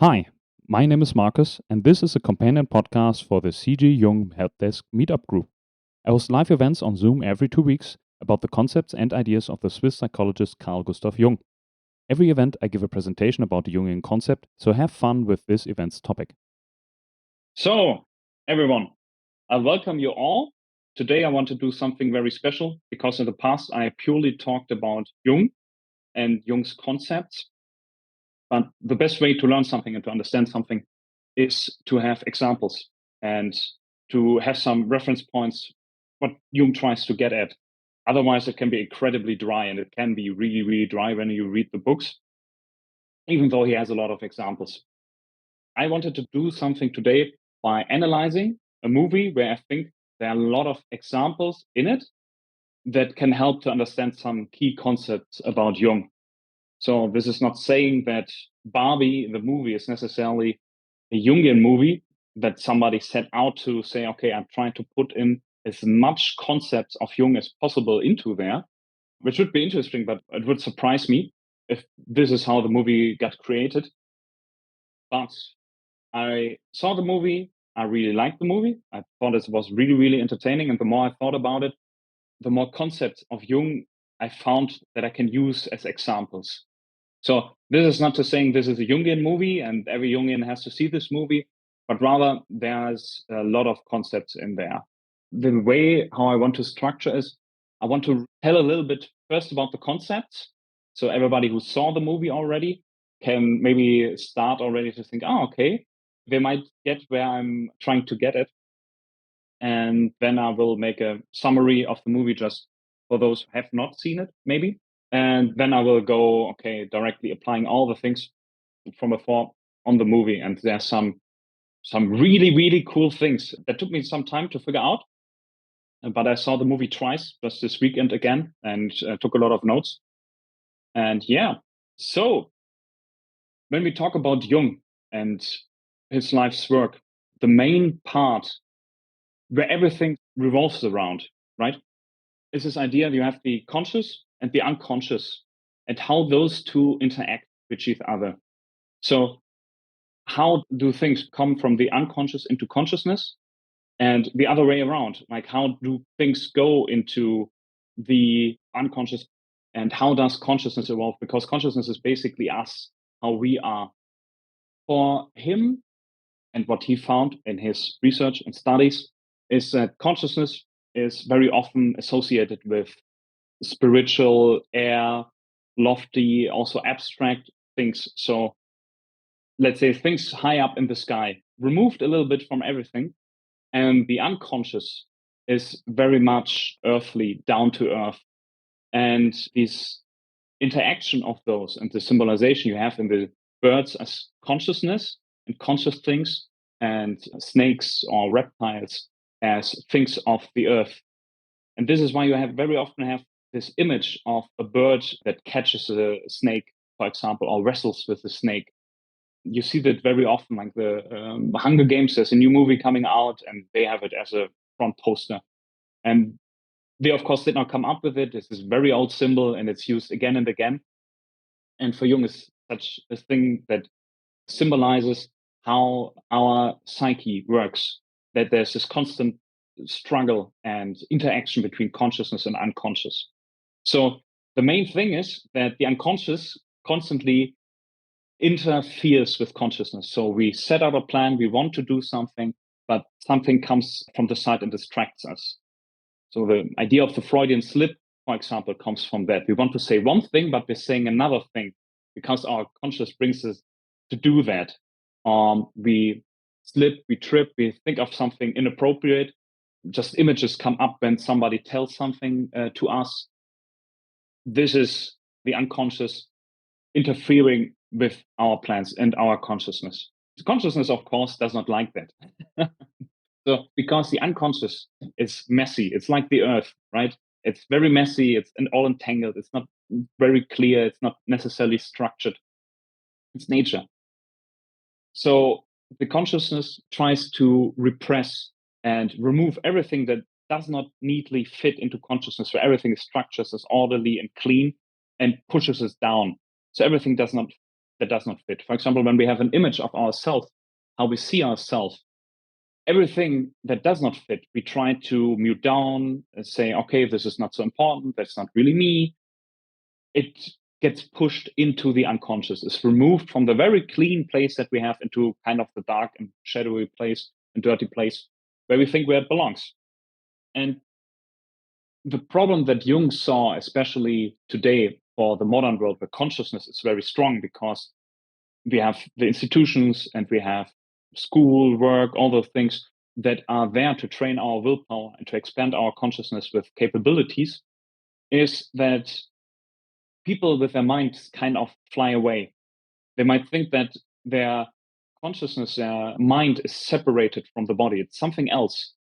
Hi, my name is Marcus, and this is a companion podcast for the CG Jung Helpdesk meetup group. I host live events on Zoom every 2 weeks about the concepts and ideas of the Swiss psychologist Carl Gustav Jung. Every event, I give a presentation about the Jungian concept, so have fun with this event's topic. So, everyone, I welcome you all. Today, I want to do something very special because in the past, I purely talked about Jung and Jung's concepts. But the best way to learn something and to understand something is to have examples and to have some reference points, what Jung tries to get at. Otherwise, it can be incredibly dry, and it can be really, really dry when you read the books, even though he has a lot of examples. I wanted to do something today by analyzing a movie where I think there are a lot of examples in it that can help to understand some key concepts about Jung. So this is not saying that Barbie, the movie, is necessarily a Jungian movie that somebody set out to say, okay, I'm trying to put in as much concepts of Jung as possible into there, which would be interesting, but it would surprise me if this is how the movie got created. But I saw the movie. I really liked the movie. I thought it was really, really entertaining. And the more I thought about it, the more concepts of Jung I found that I can use as examples. So this is not to saying this is a Jungian movie and every Jungian has to see this movie, but rather there's a lot of concepts in there. The way how I want to structure is I want to tell a little bit first about the concepts. So everybody who saw the movie already can maybe start already to think, oh, okay, they might get where I'm trying to get it. And then I will make a summary of the movie just for those who have not seen it, maybe. And then I will go, okay, directly applying all the things from before on the movie. And there's some really, really cool things that took me some time to figure out. But I saw the movie twice just this weekend again and took a lot of notes. And yeah, so when we talk about Jung and his life's work, the main part where everything revolves around, right, is this idea you have the conscious and the unconscious and how those two interact with each other. So, how do things come from the unconscious into consciousness and the other way around? Like, how do things go into the unconscious and how does consciousness evolve? Because consciousness is basically us, how we are. For him, and what he found in his research and studies is that consciousness is very often associated with spiritual, air, lofty, also abstract things. So let's say things high up in the sky, removed a little bit from everything. And the unconscious is very much earthly, down to earth. And this interaction of those and the symbolization you have in the birds as consciousness and conscious things, and snakes or reptiles as things of the earth. And this is why you have very often have this image of a bird that catches a snake, for example, or wrestles with a snake. You see that very often, like the Hunger Games. There's a new movie coming out, and they have it as a front poster. And they, of course, did not come up with it. This is a very old symbol, and it's used again and again. And for Jung, is such a thing that symbolizes how our psyche works. That there's this constant struggle and interaction between consciousness and unconscious. So the main thing is that the unconscious constantly interferes with consciousness. So we set out a plan, we want to do something, but something comes from the side and distracts us. So the idea of the Freudian slip, for example, comes from that. We want to say one thing, but we're saying another thing because our conscious brings us to do that. We slip, we trip, we think of something inappropriate. Just images come up when somebody tells something to us. This is the unconscious interfering with our plans and our consciousness. The consciousness, of course, does not like that. So, because the unconscious is messy, it's like the earth, right? It's very messy, it's all entangled, it's not very clear, it's not necessarily structured. It's nature. So, the consciousness tries to repress and remove everything that does not neatly fit into consciousness, where everything is structured, is orderly and clean, and pushes us down. So everything does not that does not fit. For example, when we have an image of ourselves, how we see ourselves, everything that does not fit, we try to mute down and say, okay, this is not so important. That's not really me. It gets pushed into the unconscious, is removed from the very clean place that we have into kind of the dark and shadowy place and dirty place where we think where it belongs. And the problem that Jung saw, especially today for the modern world, where consciousness is very strong because we have the institutions and we have school, work, all those things that are there to train our willpower and to expand our consciousness with capabilities, is that people with their minds kind of fly away. They might think that their consciousness, their mind is separated from the body. It's something else,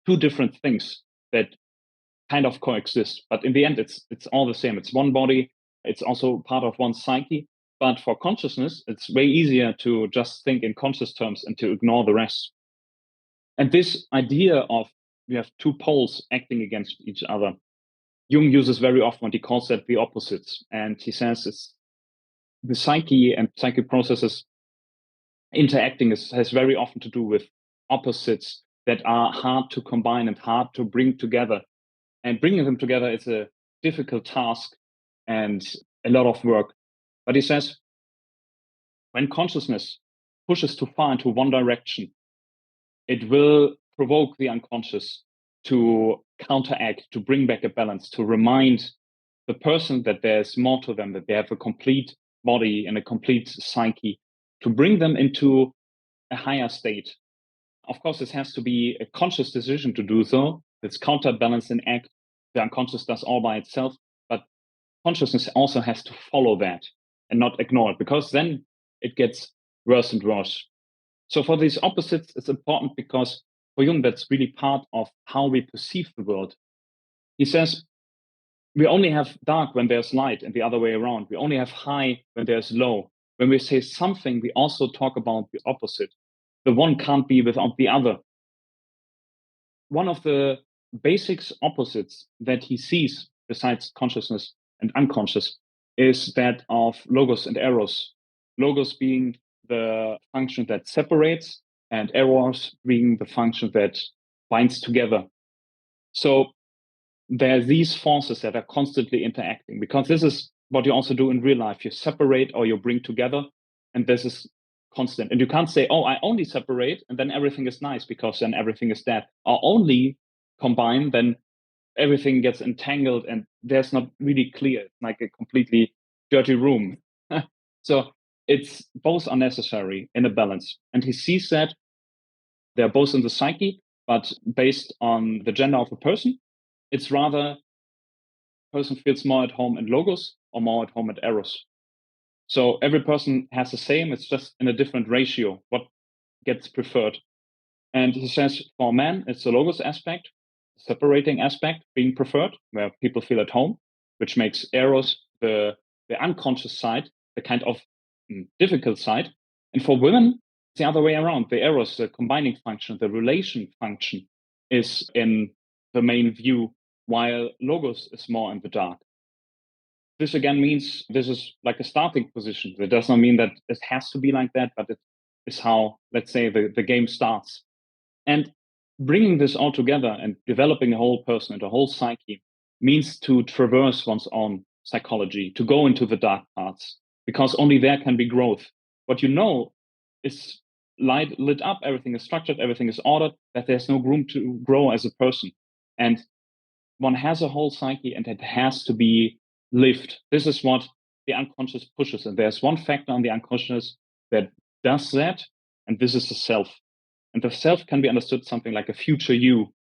two different things that kind of coexist. But in the end, it's all the same. It's one body. It's also part of one psyche. But for consciousness, it's way easier to just think in conscious terms and to ignore the rest. And this idea of we have two poles acting against each other, Jung uses very often. He calls that the opposites. And he says it's the psyche and psychic processes interacting has very often to do with opposites that are hard to combine and hard to bring together. And bringing them together is a difficult task and a lot of work. But he says, when consciousness pushes too far into one direction, it will provoke the unconscious to counteract, to bring back a balance, to remind the person that there's more to them, that they have a complete body and a complete psyche, to bring them into a higher state. Of course, this has to be a conscious decision to do so. It's counterbalance and act. The unconscious does all by itself, but consciousness also has to follow that and not ignore it, because then it gets worse and worse. So for these opposites, it's important because for Jung, that's really part of how we perceive the world. He says, we only have dark when there's light and the other way around. We only have high when there's low. When we say something, we also talk about the opposite. The one can't be without the other. One of the basics opposites that he sees, besides consciousness and unconscious, is that of logos and eros. Logos being the function that separates, and eros being the function that binds together. So there are these forces that are constantly interacting, because this is what you also do in real life. You separate or you bring together, and this is constant. And you can't say, oh, I only separate and then everything is nice, because then everything is dead. Or only combine, then everything gets entangled and there's not really clear. It's like a completely dirty room. So it's both are necessary in a balance. And he sees that they're both in the psyche, but based on the gender of a person, it's rather person feels more at home in logos or more at home at eros. So every person has the same, it's just in a different ratio, what gets preferred. And he says for men, it's the logos aspect, separating aspect being preferred, where people feel at home, which makes eros the unconscious side, the kind of difficult side. And for women, it's the other way around. The eros, the combining function, the relation function is in the main view, while logos is more in the dark. This again means this is like a starting position. It does not mean that it has to be like that, but it is how, let's say, the game starts. And bringing this all together and developing a whole person and a whole psyche means to traverse one's own psychology, to go into the dark parts, because only there can be growth. What you know is lit up, everything is structured, everything is ordered, that there's no room to grow as a person. And one has a whole psyche and it has to be lived. This is what the unconscious pushes. And there's one factor on the unconscious that does that, and this is the self. And the self can be understood something like a future you.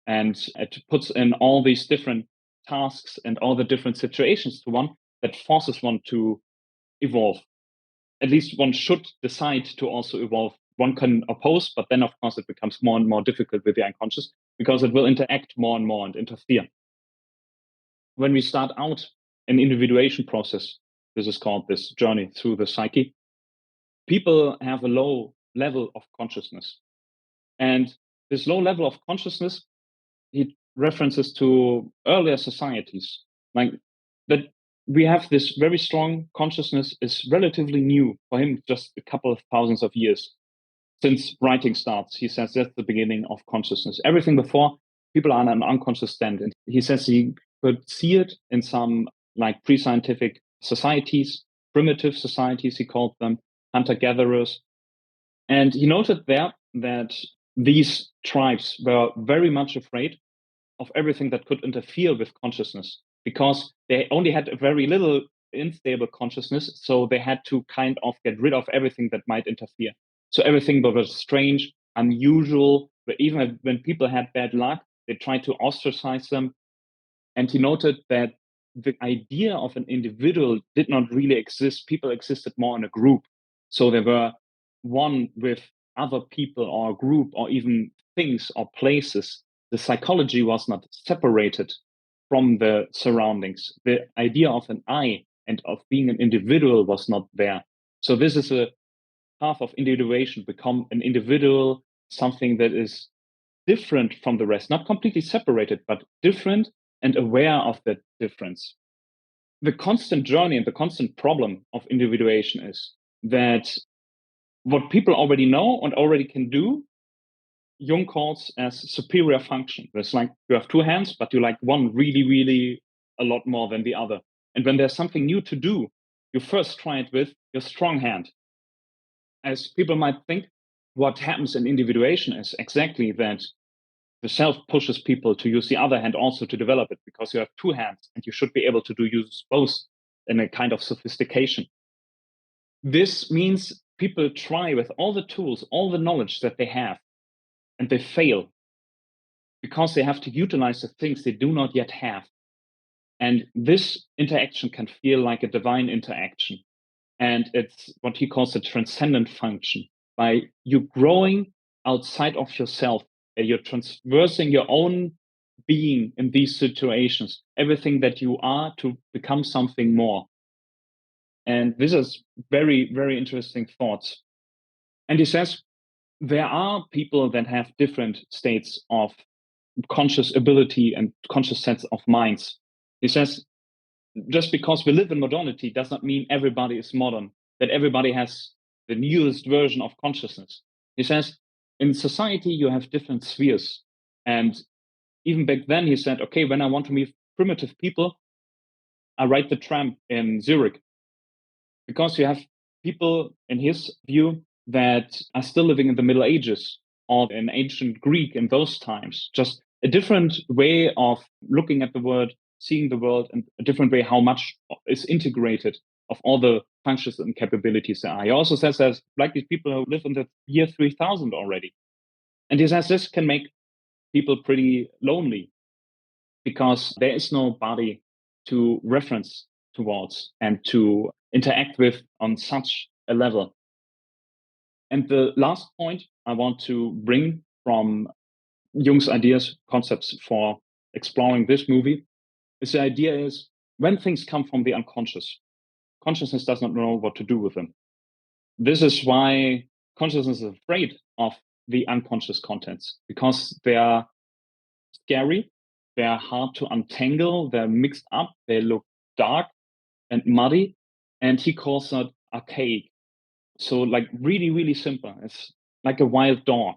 And it puts in all these different tasks and all the different situations to one that forces one to evolve. At least one should decide to also evolve. One can oppose, but then of course it becomes more and more difficult with the unconscious, because it will interact more and more and interfere. When we start out an individuation process, this is called this journey through the psyche, people have a low level of consciousness. And this low level of consciousness, he references to earlier societies, like that we have this very strong consciousness is relatively new for him, just a couple of thousands of years since writing starts. He says that's the beginning of consciousness. Everything before, people are in an unconscious stand. And he says he could see it in some like pre-scientific societies, primitive societies, he called them, hunter-gatherers. And he noted there that these tribes were very much afraid of everything that could interfere with consciousness because they only had a very little unstable consciousness. So they had to kind of get rid of everything that might interfere. So everything that was strange, unusual, but even when people had bad luck, they tried to ostracize them. And he noted that the idea of an individual did not really exist. People existed more in a group. So they were one with other people or a group or even things or places. The psychology was not separated from the surroundings. The idea of an I and of being an individual was not there. So this is a path of individuation, become an individual, something that is different from the rest, not completely separated, but different and aware of that difference. The constant journey and the constant problem of individuation is that what people already know and already can do, Jung calls as superior function. It's like you have two hands, but you like one really, really a lot more than the other. And when there's something new to do, you first try it with your strong hand. As people might think, what happens in individuation is exactly that the self pushes people to use the other hand also to develop it because you have two hands and you should be able to use both in a kind of sophistication. This means people try with all the tools, all the knowledge that they have, and they fail because they have to utilize the things they do not yet have. And this interaction can feel like a divine interaction. And it's what he calls a transcendent function. By you growing outside of yourself, you're transversing your own being in these situations, everything that you are to become something more. And this is very, very interesting thoughts. And he says there are people that have different states of conscious ability and conscious sets of minds. He says just because we live in modernity does not mean everybody is modern, that everybody has the newest version of consciousness. He says in society, you have different spheres. And even back then, he said, okay, when I want to meet primitive people, I ride the tram in Zurich because you have people, in his view, that are still living in the Middle Ages or in ancient Greek in those times. Just a different way of looking at the world, seeing the world, and a different way how much is integrated of all the functions and capabilities there are. He also says there's like these people who live in the year 3000 already. And he says this can make people pretty lonely because there is no body to reference towards and to interact with on such a level. And the last point I want to bring from Jung's ideas, concepts for exploring this movie, is the idea is when things come from the unconscious, consciousness does not know what to do with them. This is why consciousness is afraid of the unconscious contents because they are scary, they are hard to untangle, they're mixed up, they look dark and muddy, and he calls that archaic. So like really, really simple. It's like a wild dog.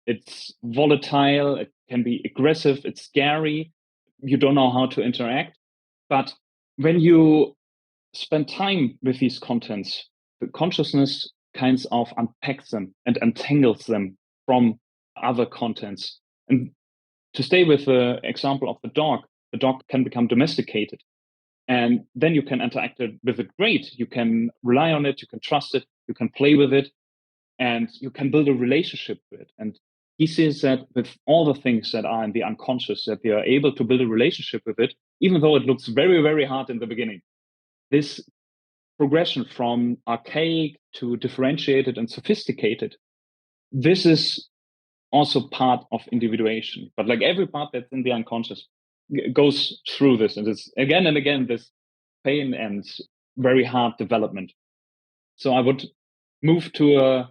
It's volatile, it can be aggressive, it's scary, you don't know how to interact. But when you spend time with these contents, the consciousness kinds of unpacks them and untangles them from other contents. And to stay with the example of the dog can become domesticated. And then you can interact with it great. You can rely on it, you can trust it, you can play with it, and you can build a relationship with it. And he says that with all the things that are in the unconscious, that they are able to build a relationship with it, even though it looks very, very hard in the beginning. This progression from archaic to differentiated and sophisticated, this is also part of individuation. But like every part that's in the unconscious goes through this. And it's again and again this pain and very hard development. So I would move to a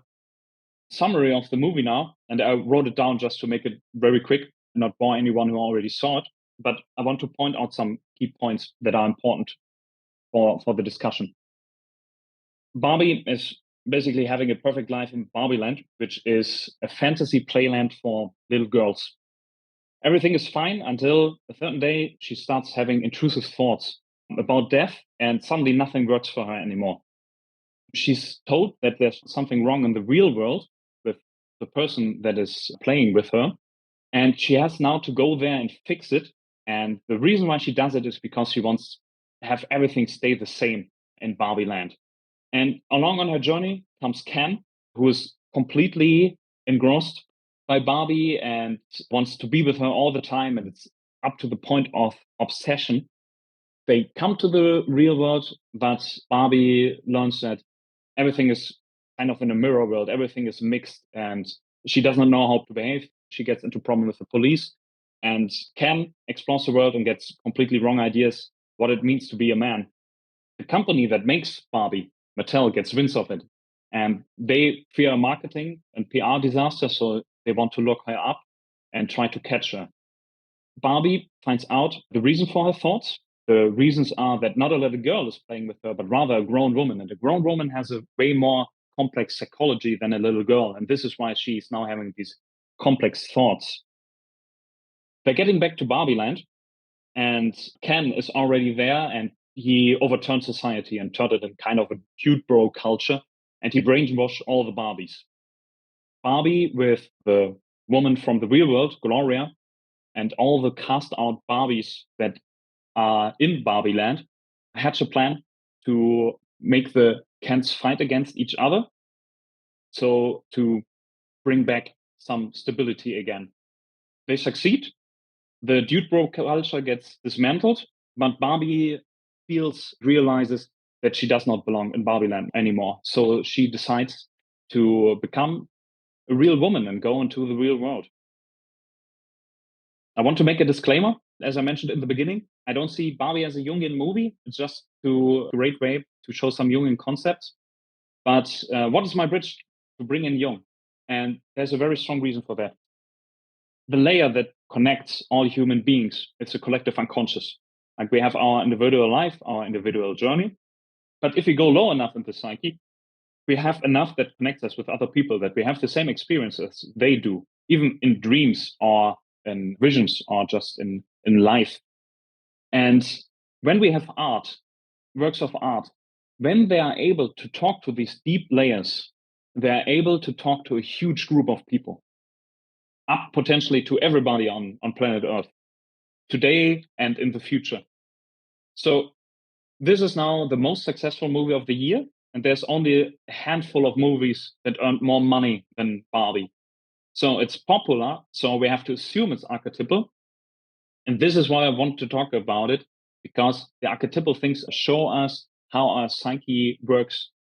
summary of the movie now. And I wrote it down just to make it very quick and not bore anyone who already saw it. But I want to point out some key points that are important. for the discussion. Barbie is basically having a perfect life in Barbieland, which is a fantasy playland for little girls. Everything is fine until a certain day she starts having intrusive thoughts about death, and suddenly nothing works for her anymore. She's told that there's something wrong in the real world with the person that is playing with her, and she has now to go there and fix it. And the reason why she does it is because she wants to have everything stay the same in Barbieland. And along on her journey comes Ken, who is completely engrossed by Barbie and wants to be with her all the time. And it's up to the point of obsession. They come to the real world, but Barbie learns that everything is kind of in a mirror world. Everything is mixed, and she does not know how to behave. She gets into problem with the police, and Ken explores the world and gets completely wrong ideas what it means to be a man. The company that makes Barbie, Mattel, gets winds of it, and they fear a marketing and PR disaster, so they want to lock her up and try to catch her. Barbie finds out the reason for her thoughts. The reasons are that not a little girl is playing with her, but rather a grown woman. And a grown woman has a way more complex psychology than a little girl. And this is why she's now having these complex thoughts. They're getting back to Barbieland, and Ken is already there, and he overturned society and turned it in kind of a cute bro culture, and he brainwashed all the Barbies. Barbie with the woman from the real world, Gloria, and all the cast out Barbies that are in Barbieland hatch a plan to make the Kens fight against each other. So to bring back some stability again. They succeed. The dude bro culture gets dismantled, but Barbie realizes that she does not belong in Barbieland anymore. So she decides to become a real woman and go into the real world. I want to make a disclaimer. As I mentioned in the beginning, I don't see Barbie as a Jungian movie. It's just a great way to show some Jungian concepts. But what is my bridge to bring in Jung? And there's a very strong reason for that. The layer that connects all human beings, it's a collective unconscious. Like we have our individual life, our individual journey. But if we go low enough in the psyche, we have enough that connects us with other people, that we have the same experiences they do, even in dreams or in visions or just in life. And when we have art, works of art, when they are able to talk to these deep layers, they are able to talk to a huge group of people, up potentially to everybody on planet Earth, today and in the future. So this is now the most successful movie of the year, and there's only a handful of movies that earned more money than Barbie. So it's popular, so we have to assume it's archetypal. And this is why I want to talk about it, because the archetypal things show us how our psyche works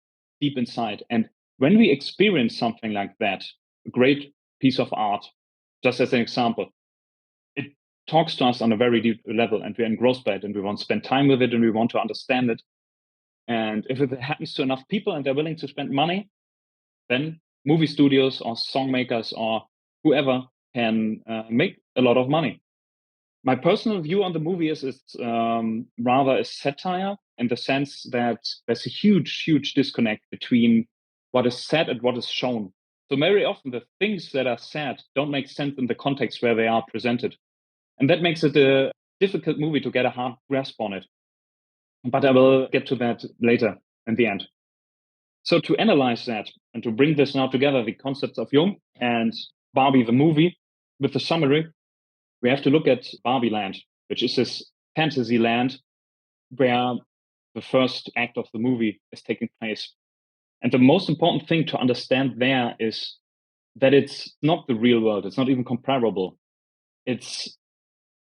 deep inside. And when we experience something like that, a great piece of art, just as an example, it talks to us on a very deep level, and we're engrossed by it, and we want to spend time with it, and we want to understand it. And if it happens to enough people and they're willing to spend money, then movie studios or song makers or whoever can make a lot of money. My personal view on the movie is it's rather a satire in the sense that there's a huge, huge disconnect between what is said and what is shown. So very often the things that are said don't make sense in the context where they are presented. And that makes it a difficult movie to get a hard grasp on it. But I will get to that later in the end. So to analyze that and to bring this now together, the concepts of Jung and Barbie the movie with the summary, we have to look at Barbieland, which is this fantasy land where the first act of the movie is taking place. And the most important thing to understand there is that it's not the real world. It's not even comparable. It's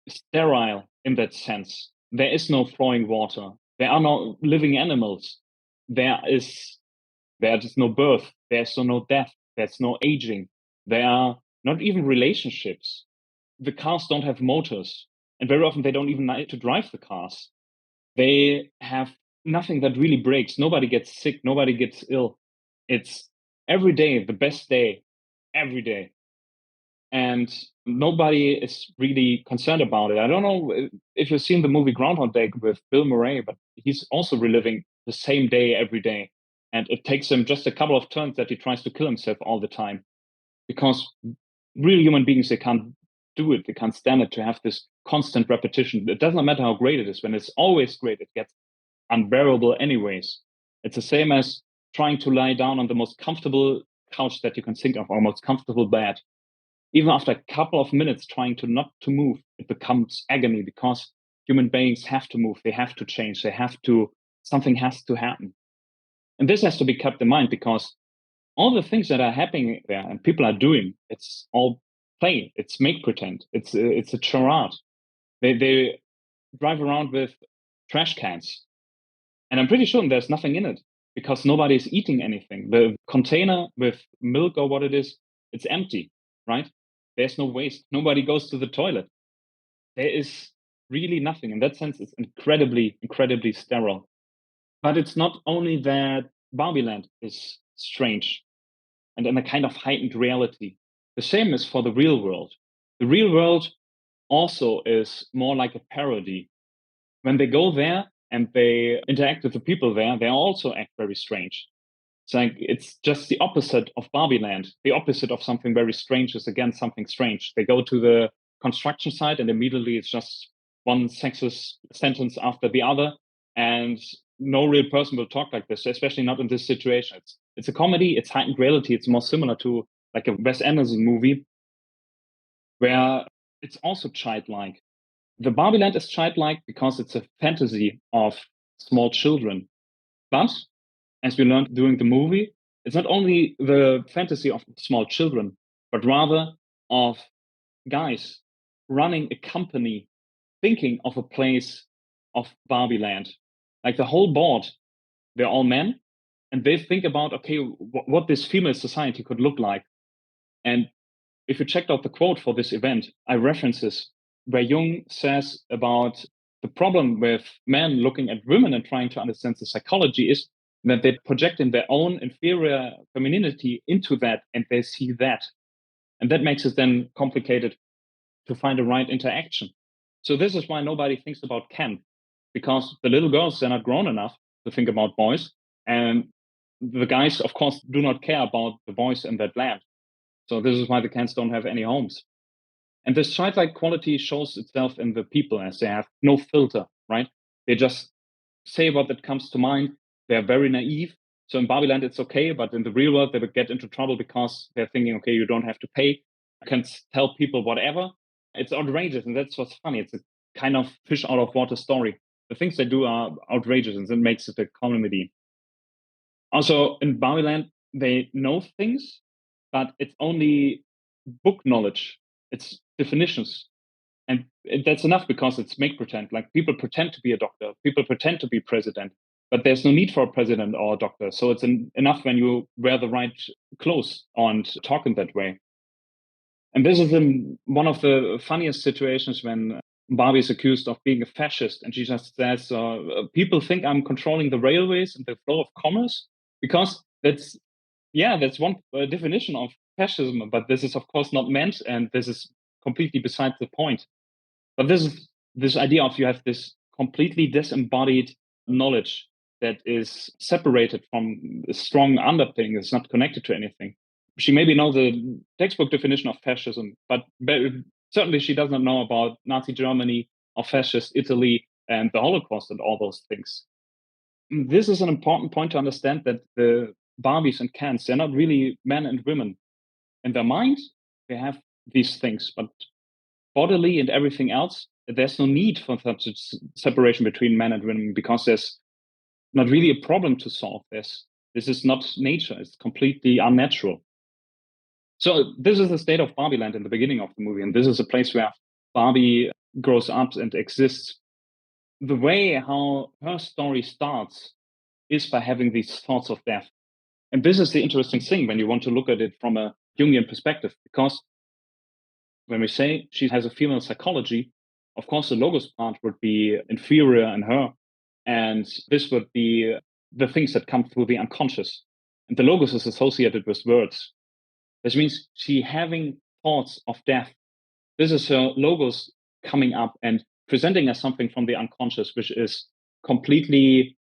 sterile in that sense. There is no flowing water. There are no living animals. There is no birth. There's no death. There's no aging. There are not even relationships. The cars don't have motors, and very often they don't even need to drive the cars. They have nothing that really breaks. Nobody gets sick. Nobody gets ill. It's every day the best day, every day. And nobody is really concerned about it. I don't know if you've seen the movie Groundhog Day with Bill Murray, but he's also reliving the same day every day. And it takes him just a couple of turns that he tries to kill himself all the time. Because real human beings, they can't do it. They can't stand it to have this constant repetition. It doesn't matter how great it is. When it's always great, it gets unbearable anyways. It's the same as trying to lie down on the most comfortable couch that you can think of, or most comfortable bed. Even after a couple of minutes trying to not to move, it becomes agony because human beings have to move, they have to change, something has to happen. And this has to be kept in mind because all the things that are happening there and people are doing, it's all play, it's make pretend, it's a charade. They drive around with trash cans, and I'm pretty sure there's nothing in it because nobody's eating anything. The container with milk or what it is, it's empty, right? There's no waste. Nobody goes to the toilet. There is really nothing. In that sense, it's incredibly, incredibly sterile. But it's not only that Barbieland is strange and in a kind of heightened reality. The same is for the real world. The real world also is more like a parody. When they go there and they interact with the people there, they also act very strange. It's like it's just the opposite of Barbieland. The opposite of something very strange is again something strange. They go to the construction site and immediately it's just one sexist sentence after the other, and no real person will talk like this, especially not in this situation. It's a comedy, it's heightened reality, it's more similar to like a Wes Anderson movie where it's also childlike. The Barbieland is childlike because it's a fantasy of small children. But as we learned during the movie, it's not only the fantasy of small children, but rather of guys running a company, thinking of a place of Barbieland. Like the whole board, they're all men, and they think about, okay, what this female society could look like. And if you checked out the quote for this event, I reference this, where Jung says about the problem with men looking at women and trying to understand the psychology is that they project in their own inferior femininity into that and they see that. And that makes it then complicated to find the right interaction. So this is why nobody thinks about Ken, because the little girls, they're not grown enough to think about boys. And the guys, of course, do not care about the boys in that land. So this is why the Kens don't have any homes. And this childlike quality shows itself in the people as they have no filter, right? They just say what that comes to mind. They're very naive. So in Barbieland, it's okay, but in the real world, they would get into trouble because they're thinking, okay, you don't have to pay. You can tell people whatever. It's outrageous, and that's what's funny. It's a kind of fish out of water story. The things they do are outrageous, and that makes it a comedy. Also, in Barbieland, they know things, but it's only book knowledge. It's definitions. And that's enough because it's make pretend. Like people pretend to be a doctor, people pretend to be president, but there's no need for a president or a doctor. So it's enough when you wear the right clothes and talk in that way. And this is one of the funniest situations when Barbie is accused of being a fascist. And she just says, people think I'm controlling the railways and the flow of commerce because that's one definition of fascism. But this is, of course, not meant. And this is completely beside the point. But this idea of you have this completely disembodied knowledge that is separated from a strong underpinning, it's not connected to anything. She maybe knows the textbook definition of fascism, but certainly she does not know about Nazi Germany or fascist Italy and the Holocaust and all those things. This is an important point to understand that the Barbies and Kens, they're not really men and women. In their mind, they have these things, but bodily and everything else, there's no need for such a separation between men and women because there's not really a problem to solve this. This is not nature. It's completely unnatural. So this is the state of Barbieland in the beginning of the movie. And this is a place where Barbie grows up and exists. The way how her story starts is by having these thoughts of death. And this is the interesting thing when you want to look at it from a Jungian perspective, because when we say she has a female psychology, of course, the logos part would be inferior in her. And this would be the things that come through the unconscious. And the logos is associated with words. This means she having thoughts of death. This is her logos coming up and presenting as something from the unconscious, which is completely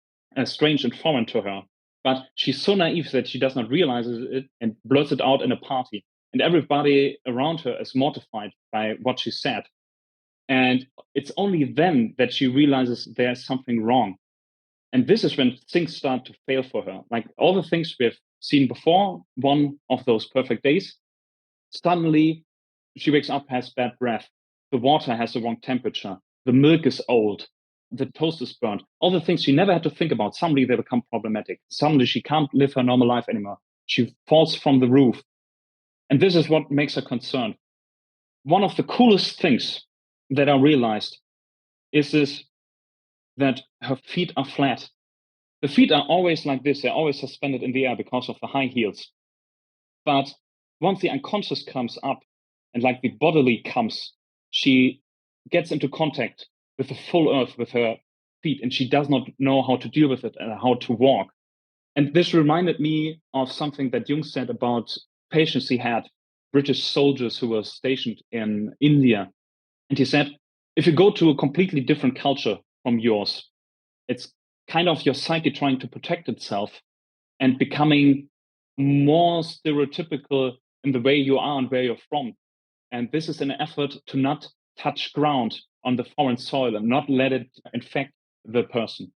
strange and foreign to her. But she's so naive that she does not realize it and blurts it out in a party. And everybody around her is mortified by what she said. And it's only then that she realizes there's something wrong. And this is when things start to fail for her. Like all the things we've seen before, one of those perfect days, suddenly she wakes up, has bad breath. The water has the wrong temperature. The milk is old. The toast is burnt. All the things she never had to think about, suddenly they become problematic. Suddenly she can't live her normal life anymore. She falls from the roof. And this is what makes her concerned. One of the coolest things that I realized is this, that her feet are flat. The feet are always like this. They're always suspended in the air because of the high heels. But once the unconscious comes up and like the bodily comes, she gets into contact with the full earth with her feet, and she does not know how to deal with it and how to walk. And this reminded me of something that Jung said about patients he had, British soldiers who were stationed in India. And he said, if you go to a completely different culture from yours, it's kind of your psyche trying to protect itself and becoming more stereotypical in the way you are and where you're from. And this is an effort to not touch ground on the foreign soil and not let it infect the person.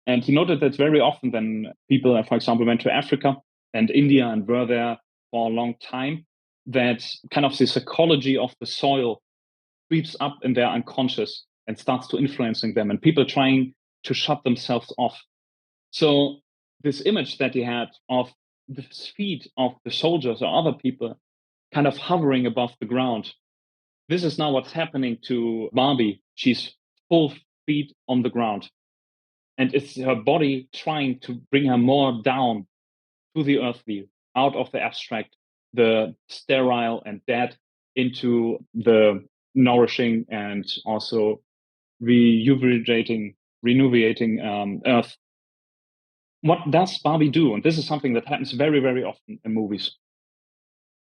And he noted that very often when people, for example, went to Africa and India and were there for a long time, that kind of the psychology of the soil creeps up in their unconscious and starts to influencing them, and people trying to shut themselves off. So this image that he had of the feet of the soldiers or other people kind of hovering above the ground, this is now what's happening to Barbie. She's full feet on the ground. And it's her body trying to bring her more down to the earthly, out of the abstract, the sterile and dead, into the nourishing and also rejuvenating earth. What does Barbie do? And this is something that happens very, very often in movies.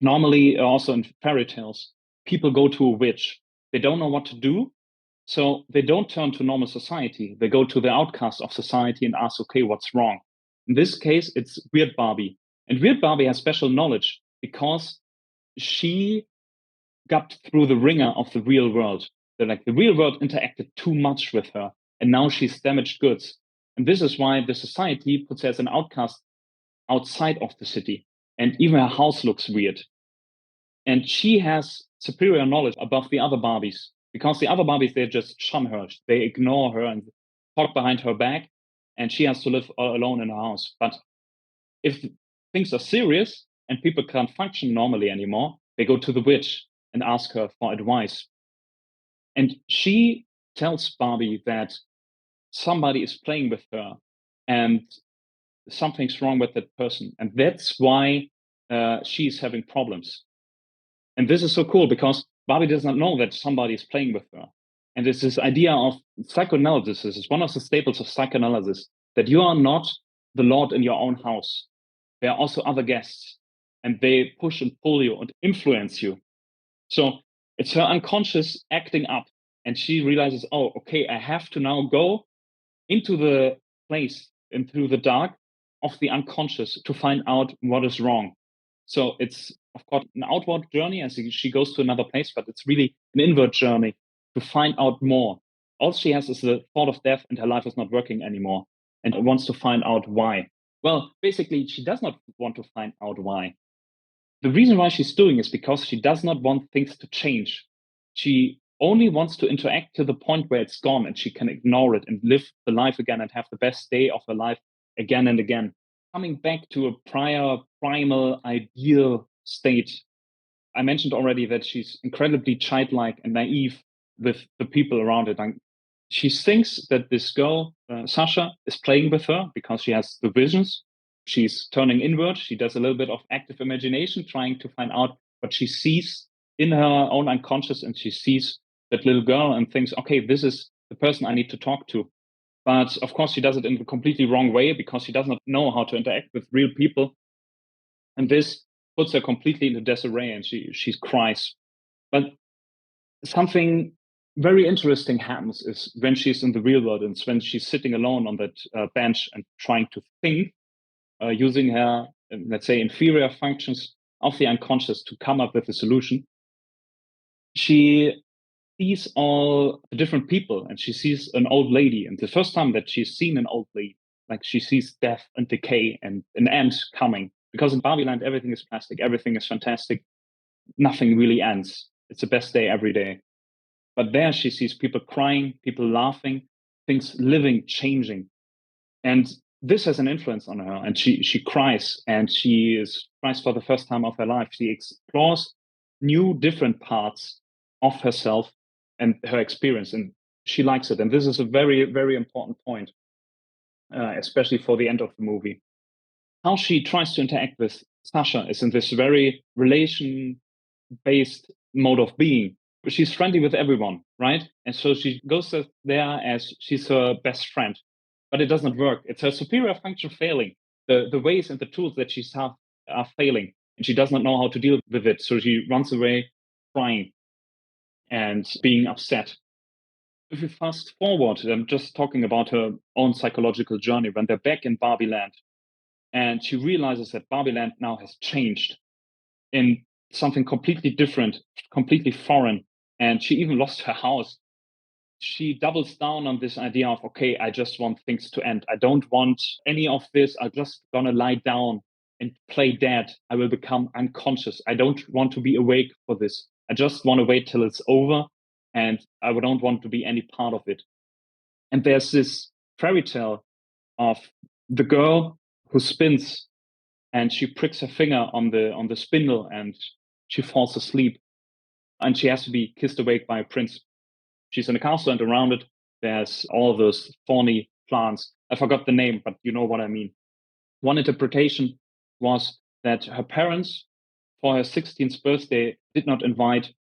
Normally, also in fairy tales, people go to a witch. They don't know what to do, so they don't turn to normal society. They go to the outcast of society and ask, okay, what's wrong? In this case, it's Weird Barbie. And Weird Barbie has special knowledge because she got through the ringer of the real world. The real world interacted too much with her, and now she's damaged goods. And this is why the society puts her as an outcast outside of the city. And even her house looks weird. And she has superior knowledge above the other Barbies, because the other Barbies, they just shun her. They ignore her and talk behind her back, and she has to live alone in her house. But if things are serious and people can't function normally anymore, they go to the witch and ask her for advice. And she tells Barbie that somebody is playing with her and something's wrong with that person. And that's why she's having problems. And this is so cool because Barbie does not know that somebody is playing with her. And it's this idea of psychoanalysis. This is one of the staples of psychoanalysis, that you are not the Lord in your own house. There are also other guests, and they push and pull you and influence you. So it's her unconscious acting up, and she realizes, oh, okay, I have to now go into the place, into the dark of the unconscious to find out what is wrong. So it's, of course, an outward journey as she goes to another place, but it's really an inward journey to find out more. All she has is the thought of death, and her life is not working anymore, and wants to find out why. Well, basically, she does not want to find out why. The reason why she's doing is because she does not want things to change. She only wants to interact to the point where it's gone and she can ignore it and live the life again and have the best day of her life again and again. Coming back to a prior, primal, ideal state, I mentioned already that she's incredibly childlike and naive with the people around it. And she thinks that this girl, Sasha, is playing with her because she has the visions. She's turning inward. She does a little bit of active imagination, trying to find out what she sees in her own unconscious. And she sees that little girl and thinks, okay, this is the person I need to talk to. But of course, she does it in the completely wrong way because she does not know how to interact with real people. And this puts her completely into disarray, and she cries. But something very interesting happens is when she's in the real world and when she's sitting alone on that bench and trying to think, using her, let's say, inferior functions of the unconscious to come up with a solution. She sees all the different people and she sees an old lady. And the first time that she's seen an old lady, like she sees death and decay and an end coming. Because in Barbieland, everything is plastic, everything is fantastic, nothing really ends. It's the best day every day. But there she sees people crying, people laughing, things living, changing. And this has an influence on her. And she cries and cries for the first time of her life. She explores new, different parts of herself and her experience. And she likes it. And this is a very, very important point, especially for the end of the movie. How she tries to interact with Sasha is in this very relation based mode of being. She's friendly with everyone, right? And so she goes there as she's her best friend, but it doesn't work. It's her superior function failing. The ways and the tools that she's have are failing, and she does not know how to deal with it. So she runs away crying and being upset. If we fast forward, I'm just talking about her own psychological journey when they're back in Barbieland, and she realizes that Barbieland now has changed in something completely different, completely foreign. And she even lost her house. She doubles down on this idea of, okay, I just want things to end. I don't want any of this. I'm just going to lie down and play dead. I will become unconscious. I don't want to be awake for this. I just want to wait till it's over. And I don't want to be any part of it. And there's this fairy tale of the girl who spins and she pricks her finger on the spindle and she falls asleep and she has to be kissed awake by a prince. She's in a castle and around it there's all those thorny plants. I forgot the name, but you know what I mean. One interpretation was that her parents, for her 16th birthday, did not invite,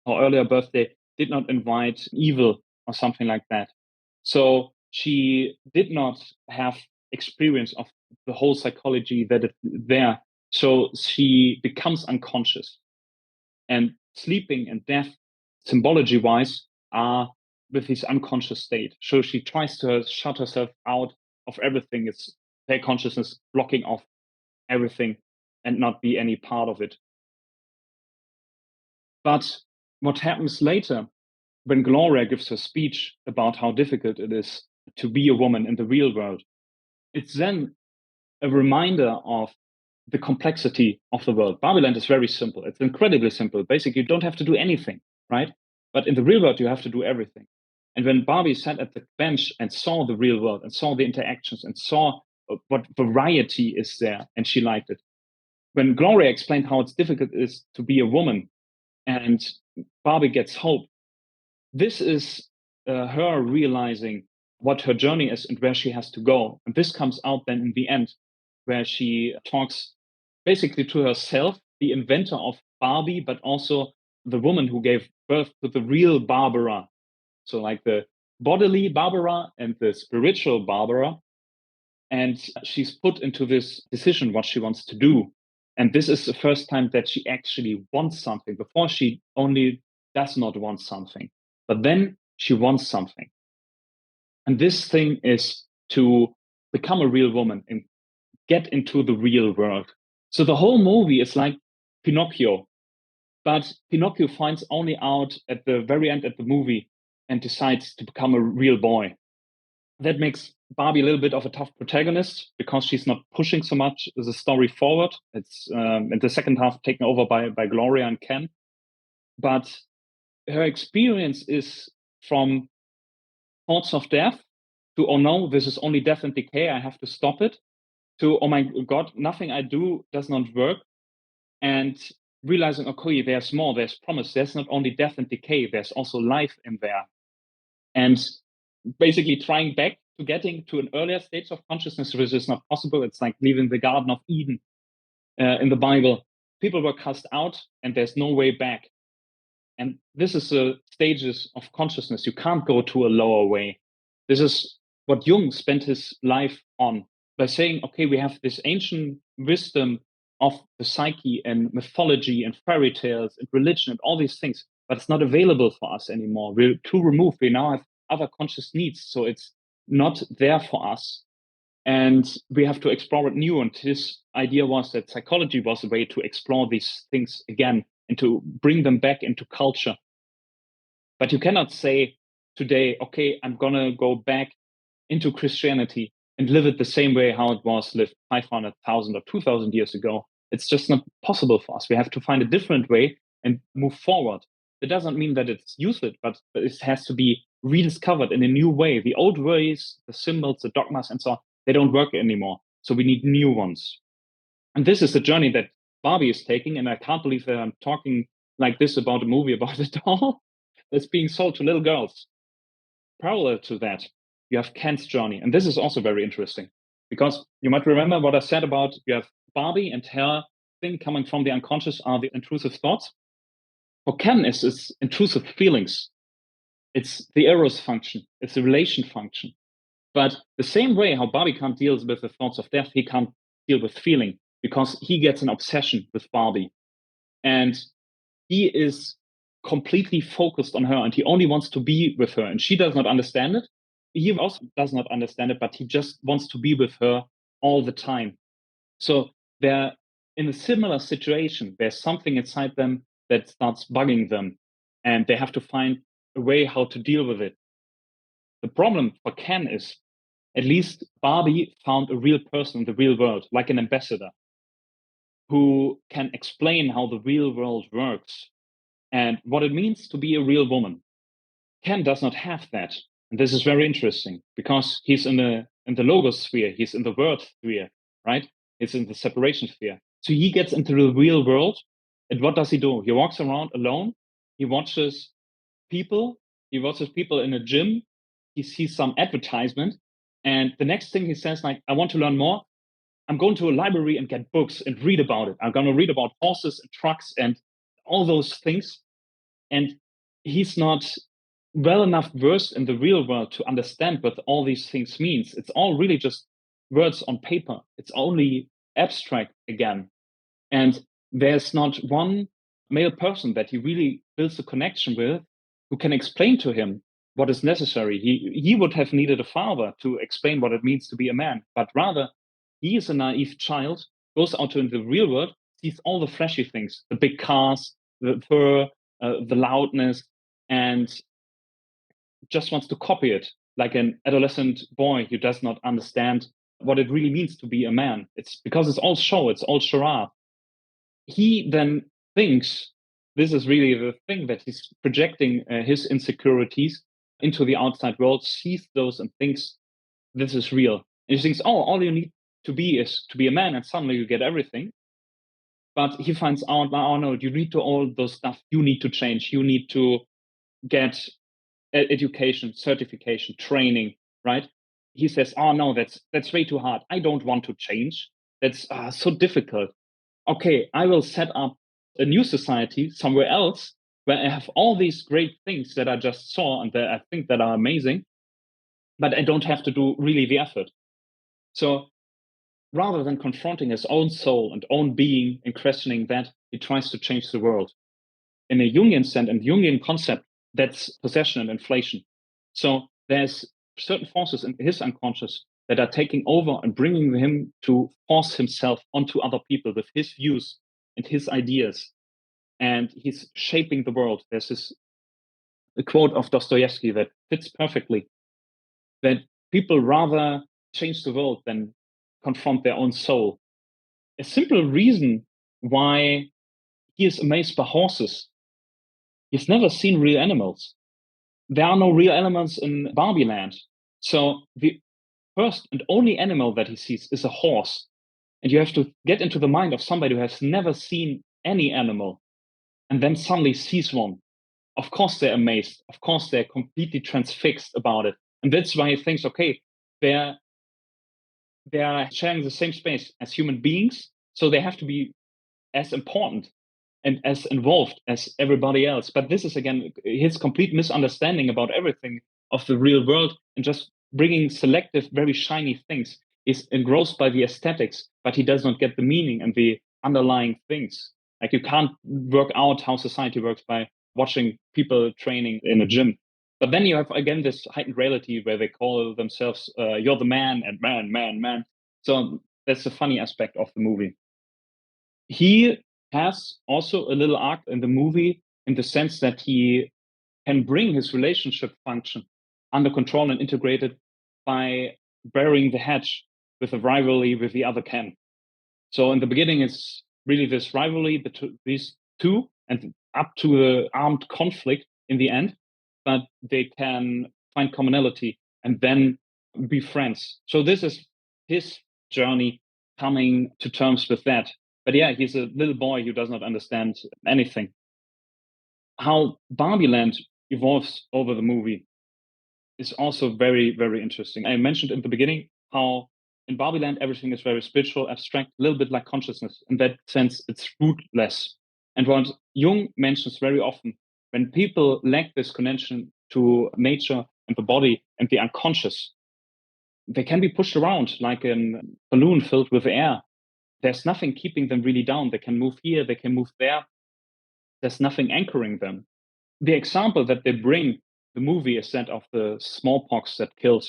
or earlier birthday, did not invite evil or something like that. So she did not have experience of the whole psychology that is there. So she becomes unconscious. And sleeping and death, symbology wise, are with this unconscious state. So she tries to shut herself out of everything. It's her consciousness blocking off everything and not be any part of it. But what happens later when Gloria gives her speech about how difficult it is to be a woman in the real world, it's then a reminder of the complexity of the world. Barbieland is very simple. It's incredibly simple. Basically, you don't have to do anything, right? But in the real world, you have to do everything. And when Barbie sat at the bench and saw the real world and saw the interactions and saw what variety is there, and she liked it. When Gloria explained how it's difficult it is to be a woman and Barbie gets hope, this is her realizing what her journey is and where she has to go. And this comes out then in the end, where she talks basically to herself, the inventor of Barbie, but also the woman who gave birth to the real Barbara. So, like the bodily Barbara and the spiritual Barbara. And she's put into this decision what she wants to do. And this is the first time that she actually wants something. Before, she only does not want something, but then she wants something. And this thing is to become a real woman and get into the real world. So the whole movie is like Pinocchio, but Pinocchio finds only out at the very end of the movie and decides to become a real boy. That makes Barbie a little bit of a tough protagonist because she's not pushing so much the story forward. It's in the second half taken over by Gloria and Ken. But her experience is from thoughts of death to, oh no, this is only death and decay, I have to stop it, to, oh my God, nothing I do does not work. And realizing, okay, there's more, there's promise. There's not only death and decay, there's also life in there. And basically trying back to getting to an earlier stage of consciousness, which is not possible. It's like leaving the Garden of Eden in the Bible. People were cast out and there's no way back. And this is the stages of consciousness. You can't go to a lower way. This is what Jung spent his life on by saying, okay, we have this ancient wisdom of the psyche and mythology and fairy tales and religion and all these things. but it's not available for us anymore. We're too removed. We now have other conscious needs. So it's not there for us. And we have to explore it new. And his idea was that psychology was a way to explore these things again and to bring them back into culture. But you cannot say today, okay, I'm going to go back into Christianity and live it the same way how it was lived 500,000 or 2,000 years ago. It's just not possible for us. We have to find a different way and move forward. It doesn't mean that it's useless, but it has to be rediscovered in a new way. The old ways, the symbols, the dogmas, and so on, they don't work anymore. So we need new ones. And this is the journey that Barbie is taking. And I can't believe that I'm talking like this about a movie about a doll that's being sold to little girls. Parallel to that, you have Ken's journey. And this is also very interesting because you might remember what I said about you have Barbie and her thing coming from the unconscious are the intrusive thoughts. For Ken, it's intrusive feelings. It's the eros function. It's the relation function. But the same way how Barbie can't deal with the thoughts of death, he can't deal with feeling because he gets an obsession with Barbie. And he is completely focused on her and he only wants to be with her. And she does not understand it. He also does not understand it, but he just wants to be with her all the time. So they're in a similar situation. There's something inside them that starts bugging them and they have to find a way how to deal with it. The problem for Ken is at least Barbie found a real person in the real world, like an ambassador, who can explain how the real world works and what it means to be a real woman. Ken does not have that. And this is very interesting because he's in the logos sphere, he's in the word sphere, right? He's in the separation sphere. So he gets into the real world. And what does he do? He walks around alone. He watches people. He watches people in a gym. He sees some advertisement. And the next thing he says, like, I want to learn more. I'm going to a library and get books and read about it. I'm going to read about horses and trucks and all those things. And he's not well enough versed in the real world to understand what all these things means. It's all really just words on paper. It's only abstract again. And there's not one male person that he really builds a connection with who can explain to him what is necessary. He would have needed a father to explain what it means to be a man, but rather he is a naive child, goes out into the real world, sees all the flashy things, the big cars, the fur, the loudness, and just wants to copy it like an adolescent boy who does not understand what it really means to be a man. It's because it's all show, it's all charade. He then thinks this is really the thing that he's projecting his insecurities into the outside world, sees those and thinks this is real. And he thinks, oh, all you need to be is to be a man, and suddenly you get everything. But he finds out, oh no, you need to all those stuff. You need to change. You need to get education, certification, training, right? He says, oh no, that's way too hard. I don't want to change. That's so difficult. Okay, I will set up a new society somewhere else where I have all these great things that I just saw and that I think that are amazing, but I don't have to do really the effort. So rather than confronting his own soul and own being and questioning that, he tries to change the world. In a Jungian sense and Jungian concept, that's possession and inflation. So there's certain forces in his unconscious that are taking over and bringing him to force himself onto other people with his views and his ideas. And he's shaping the world. There's this a quote of Dostoevsky that fits perfectly, that people rather change the world than confront their own soul. A simple reason why he is amazed by horses. He's never seen real animals. There are no real animals in Barbieland. So the first and only animal that he sees is a horse. And you have to get into the mind of somebody who has never seen any animal and then suddenly sees one. Of course they're amazed. Of course they're completely transfixed about it. And that's why he thinks, okay, they are sharing the same space as human beings, so they have to be as important and as involved as everybody else. But this is, again, his complete misunderstanding about everything of the real world and just bringing selective, very shiny things. He's engrossed by the aesthetics, but he does not get the meaning and the underlying things. Like you can't work out how society works by watching people training in a gym. But then you have again this heightened reality where they call themselves "you're the man" and "man, man, man." So that's the funny aspect of the movie. He has also a little arc in the movie in the sense that he can bring his relationship function under control and integrated by burying the hatch with a rivalry with the other Ken. So in the beginning, it's really this rivalry between these two and up to the armed conflict in the end, but they can find commonality and then be friends. So this is his journey coming to terms with that. But yeah, he's a little boy who does not understand anything. How Barbieland evolves over the movie is also very, very interesting. I mentioned in the beginning how in Barbieland everything is very spiritual, abstract, a little bit like consciousness. In that sense, it's rootless. And what Jung mentions very often, when people lack this connection to nature and the body and the unconscious, they can be pushed around like a balloon filled with air. There's nothing keeping them really down. They can move here, they can move there. There's nothing anchoring them. The example that they bring the movie is that of the smallpox that killed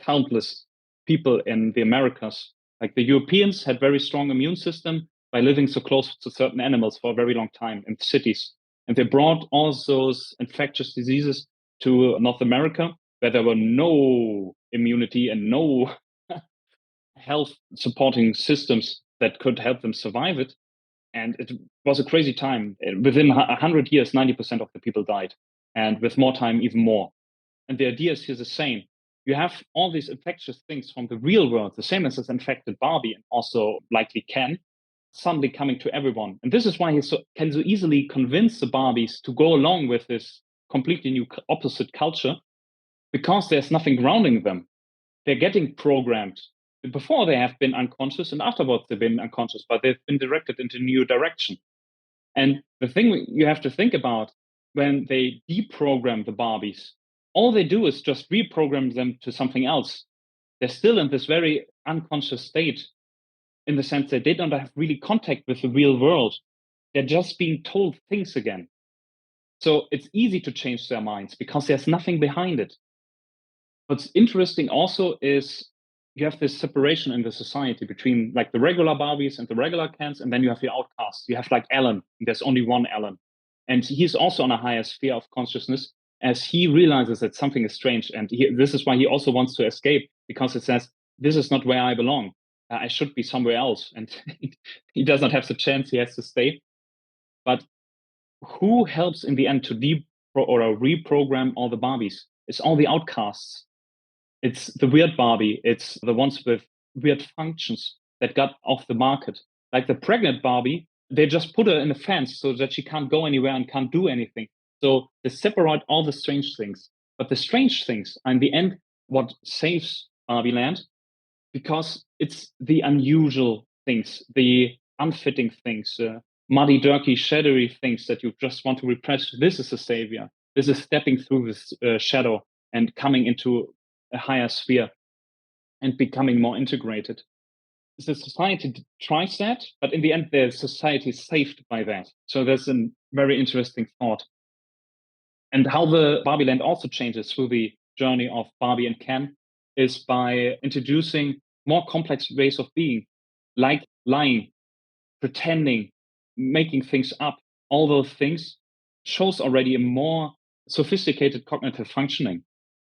countless people in the Americas. Like the Europeans had very strong immune system by living so close to certain animals for a very long time in cities. And they brought all those infectious diseases to North America, where there were no immunity and no health supporting systems that could help them survive it. And it was a crazy time. Within 100 years, 90% of the people died. And with more time, even more. And the idea is here the same. You have all these infectious things from the real world, the same as has infected Barbie and also likely Ken, suddenly coming to everyone. And this is why he can so easily convince the Barbies to go along with this completely new opposite culture, because there's nothing grounding them. They're getting programmed. Before they have been unconscious, and afterwards they've been unconscious, but they've been directed into a new direction. And the thing you have to think about, when they deprogram the Barbies, all they do is just reprogram them to something else. They're still in this very unconscious state, in the sense that they don't have really contact with the real world. They're just being told things again. So it's easy to change their minds because there's nothing behind it. What's interesting also is you have this separation in the society between like the regular Barbies and the regular Kens, and then you have the outcasts. You have like Alan, there's only one Alan. And he's also on a higher sphere of consciousness as he realizes that something is strange. And this is why he also wants to escape, because it says, this is not where I belong. I should be somewhere else. And he does not have the chance, he has to stay. But who helps in the end to reprogram all the Barbies? It's all the outcasts. It's the weird Barbie. It's the ones with weird functions that got off the market. Like the pregnant Barbie, they just put her in a fence so that she can't go anywhere and can't do anything. So they separate all the strange things. But the strange things are in the end what saves Barbieland, because it's the unusual things, the unfitting things, muddy, dirty, shadowy things that you just want to repress. This is the savior. This is stepping through this shadow and coming into a higher sphere and becoming more integrated. The society tries that, but in the end, the society is saved by that. So that's a very interesting thought. And how the Barbieland also changes through the journey of Barbie and Ken is by introducing more complex ways of being, like lying, pretending, making things up. All those things shows already a more sophisticated cognitive functioning.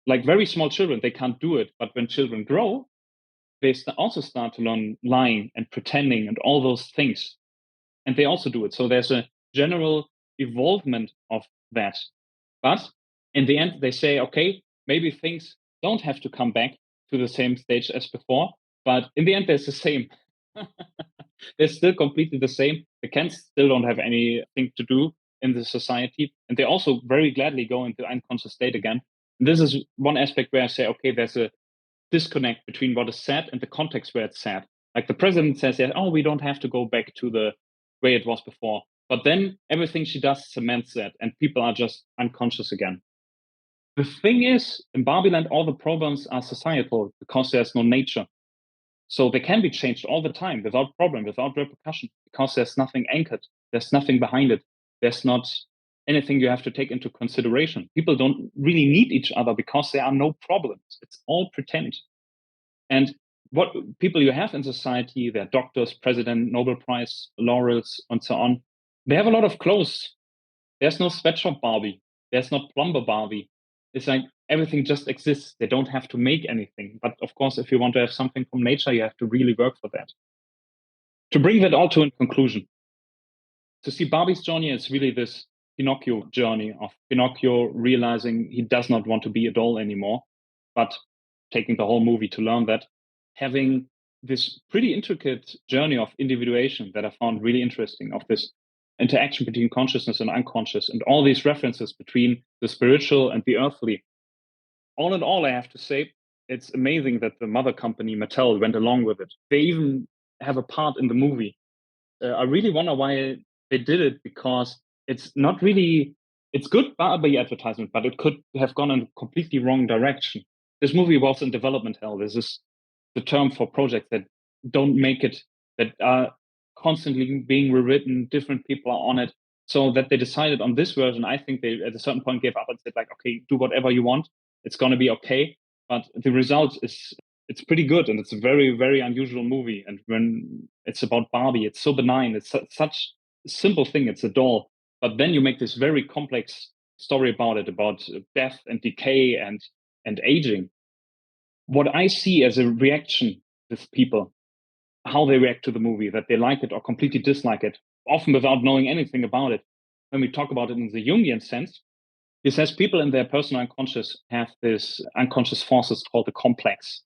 Like very small children, they can't do it. But when children grow, they also start to learn lying and pretending and all those things. And they also do it. So there's a general evolvement of that. But in the end, they say, okay, maybe things don't have to come back to the same stage as before. But in the end, there's the same. They're still completely the same. The Kens still don't have anything to do in the society. And they also very gladly go into unconscious state again. And this is one aspect where I say, okay, there's a disconnect between what is said and the context where it's said. Like the president says, yeah, oh, we don't have to go back to the way it was before. But then everything she does cements that, and people are just unconscious again. The thing is, in Barbieland, all the problems are societal because there's no nature. So they can be changed all the time without problem, without repercussion, because there's nothing anchored. There's nothing behind it. There's not anything you have to take into consideration. People don't really need each other because there are no problems. It's all pretend. And what people you have in society, they're doctors, president, Nobel Prize laurels, and so on. They have a lot of clothes. There's no sweatshop Barbie. There's no plumber Barbie. It's like everything just exists. They don't have to make anything. But of course, if you want to have something from nature, you have to really work for that. To bring that all to a conclusion, to see Barbie's journey is really this Pinocchio journey of Pinocchio realizing he does not want to be a doll anymore, but taking the whole movie to learn that, having this pretty intricate journey of individuation that I found really interesting, of this interaction between consciousness and unconscious, and all these references between the spiritual and the earthly. All in all, I have to say, it's amazing that the mother company, Mattel, went along with it. They even have a part in the movie. I really wonder why they did it, because it's not really, it's good Barbie advertisement, but it could have gone in a completely wrong direction. This movie was in development hell. This is the term for projects that don't make it, that are constantly being rewritten, different people are on it. So that they decided on this version, I think they at a certain point gave up and said, like, okay, do whatever you want. It's going to be okay. But the result is, it's pretty good, and it's a very, very unusual movie. And when it's about Barbie, it's so benign. It's such a simple thing. It's a doll. But then you make this very complex story about it, about death and decay and aging. What I see as a reaction with people, how they react to the movie, that they like it or completely dislike it, often without knowing anything about it. When we talk about it in the Jungian sense, he says people in their personal unconscious have this unconscious forces called the complex.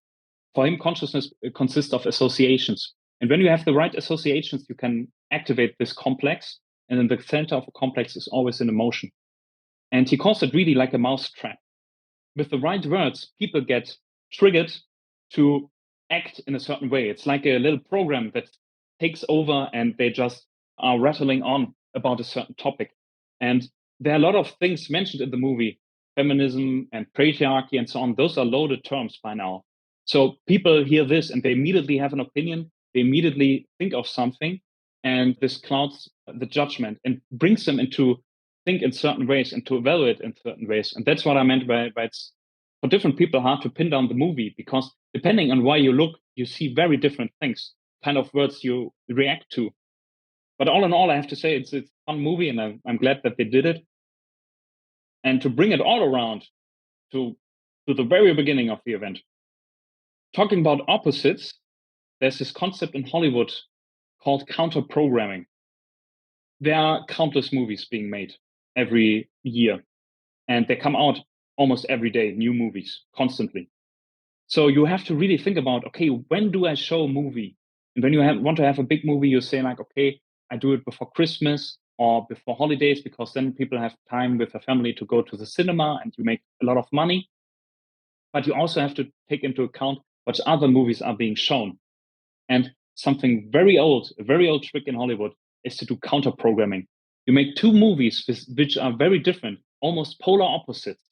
For him, consciousness consists of associations. And when you have the right associations, you can activate this complex. And in the center of a complex is always an emotion. And he calls it really like a mousetrap. With the right words, people get triggered to act in a certain way. It's like a little program that takes over and they just are rattling on about a certain topic. And there are a lot of things mentioned in the movie, feminism and patriarchy and so on. Those are loaded terms by now. So people hear this and they immediately have an opinion. They immediately think of something, and this clouds the judgment and brings them into think in certain ways and to evaluate in certain ways. And that's what I meant by it's for different people hard to pin down the movie, because depending on where you look, you see very different things, kind of words you react to. But all in all, I have to say it's a fun movie, and I'm glad that they did it. And to bring it all around to the very beginning of the event, talking about opposites, there's this concept in Hollywood called counter programming. There are countless movies being made every year, and they come out almost every day, new movies constantly. So you have to really think about, okay, when do I show a movie? And when you want to have a big movie, you say like, okay, I do it before Christmas or before holidays, because then people have time with their family to go to the cinema and you make a lot of money. But you also have to take into account what other movies are being shown. And something a very old trick in Hollywood is to do counter programming. You make two movies which are very different, almost polar opposites,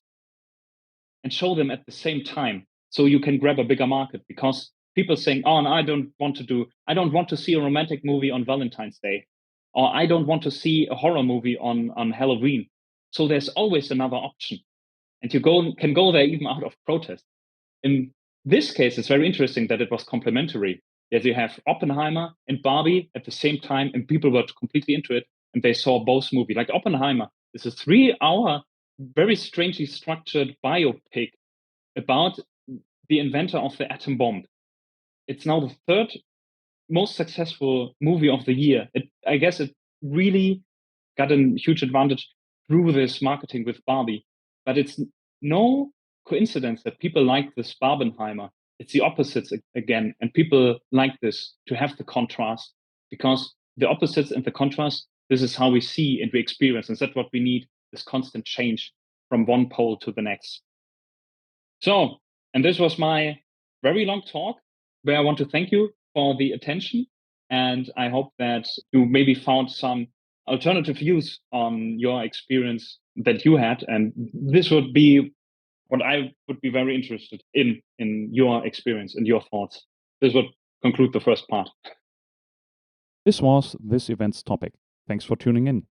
and show them at the same time, so you can grab a bigger market, because people saying, oh, and I don't want to see a romantic movie on Valentine's Day, or I don't want to see a horror movie on Halloween. So there's always another option, and you can go there even out of protest. In this case, it's very interesting that it was complementary. That you have Oppenheimer and Barbie at the same time, and people were completely into it, and they saw both movies. Like Oppenheimer is a 3-hour, very strangely structured biopic about the inventor of the atom bomb. It's now the third most successful movie of the year. I guess it really got a huge advantage through this marketing with Barbie. But it's no coincidence that people like this Barbenheimer. It's the opposites again. And people like this, to have the contrast, because the opposites and the contrast, this is how we see and we experience. And that's what we need, this constant change from one pole to the next. So, and this was my very long talk, where I want to thank you for the attention. And I hope that you maybe found some alternative views on your experience that you had. And this would be what I would be very interested in your experience and your thoughts. This would conclude the first part. This was this event's topic. Thanks for tuning in.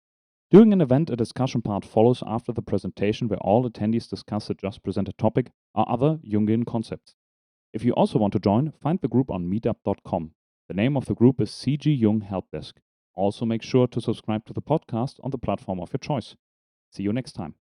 During an event, a discussion part follows after the presentation where all attendees discuss the just presented topic or other Jungian concepts. If you also want to join, find the group on meetup.com. The name of the group is CG Jung Helpdesk. Also make sure to subscribe to the podcast on the platform of your choice. See you next time.